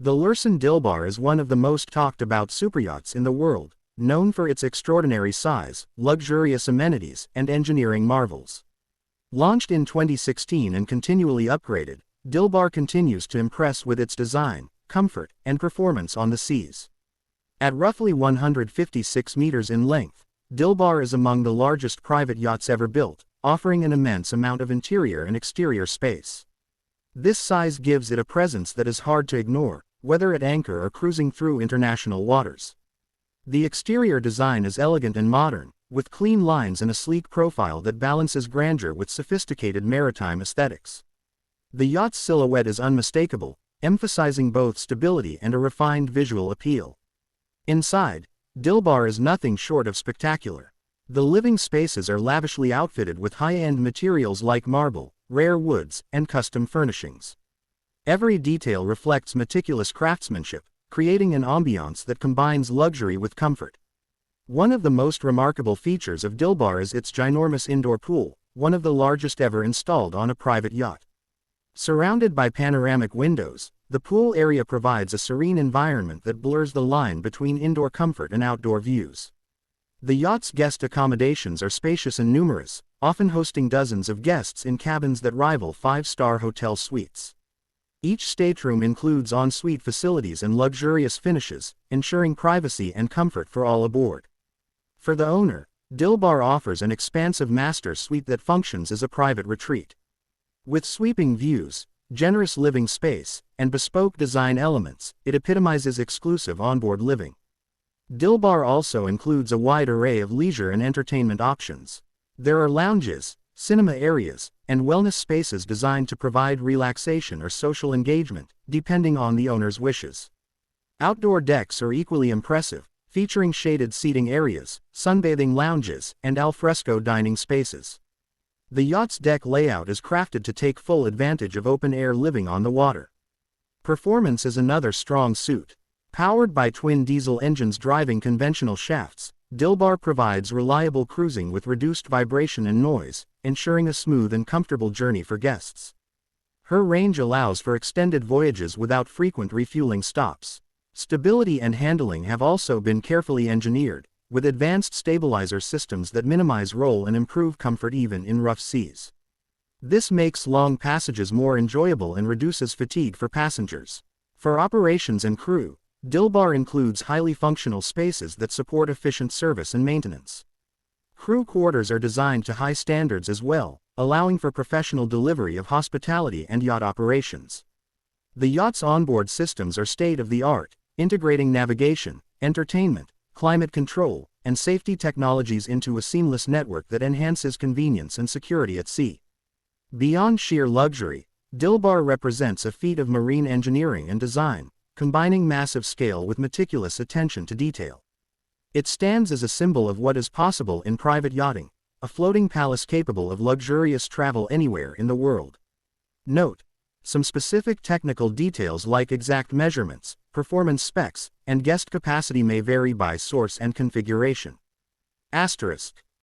The Lürssen Dilbar is one of the most talked about superyachts in the world, known for its extraordinary size, luxurious amenities, and engineering marvels. Launched in 2016 and continually upgraded, Dilbar continues to impress with its design, comfort, and performance on the seas. At roughly 156 meters in length, Dilbar is among the largest private yachts ever built, offering an immense amount of interior and exterior space. This size gives it a presence that is hard to ignore, whether at anchor or cruising through international waters. The exterior design is elegant and modern, with clean lines and a sleek profile that balances grandeur with sophisticated maritime aesthetics. The yacht's silhouette is unmistakable, emphasizing both stability and a refined visual appeal. Inside, Dilbar is nothing short of spectacular. The living spaces are lavishly outfitted with high-end materials like marble, rare woods, and custom furnishings. Every detail reflects meticulous craftsmanship, creating an ambiance that combines luxury with comfort. One of the most remarkable features of Dilbar is its ginormous indoor pool, one of the largest ever installed on a private yacht. Surrounded by panoramic windows, the pool area provides a serene environment that blurs the line between indoor comfort and outdoor views. The yacht's guest accommodations are spacious and numerous, often hosting dozens of guests in cabins that rival five-star hotel suites. Each stateroom includes en-suite facilities and luxurious finishes, ensuring privacy and comfort for all aboard. For the owner, Dilbar offers an expansive master suite that functions as a private retreat. With sweeping views, generous living space, and bespoke design elements, it epitomizes exclusive onboard living. Dilbar also includes a wide array of leisure and entertainment options. There are lounges, cinema areas, and wellness spaces designed to provide relaxation or social engagement, depending on the owner's wishes. Outdoor decks are equally impressive, featuring shaded seating areas, sunbathing lounges, and alfresco dining spaces. The yacht's deck layout is crafted to take full advantage of open-air living on the water. Performance is another strong suit. Powered by twin diesel engines driving conventional shafts, Dilbar provides reliable cruising with reduced vibration and noise, ensuring a smooth and comfortable journey for guests. Her range allows for extended voyages without frequent refueling stops. Stability and handling have also been carefully engineered, with advanced stabilizer systems that minimize roll and improve comfort even in rough seas. This makes long passages more enjoyable and reduces fatigue for passengers. For operations and crew, Dilbar includes highly functional spaces that support efficient service and maintenance. Crew quarters are designed to high standards as well, allowing for professional delivery of hospitality and yacht operations. The yacht's onboard systems are state-of-the-art, integrating navigation, entertainment, climate control, and safety technologies into a seamless network that enhances convenience and security at sea. Beyond sheer luxury, Dilbar represents a feat of marine engineering and design, combining massive scale with meticulous attention to detail. It stands as a symbol of what is possible in private yachting, a floating palace capable of luxurious travel anywhere in the world. Note: some specific technical details like exact measurements, performance specs, and guest capacity may vary by source and configuration. Asterisk.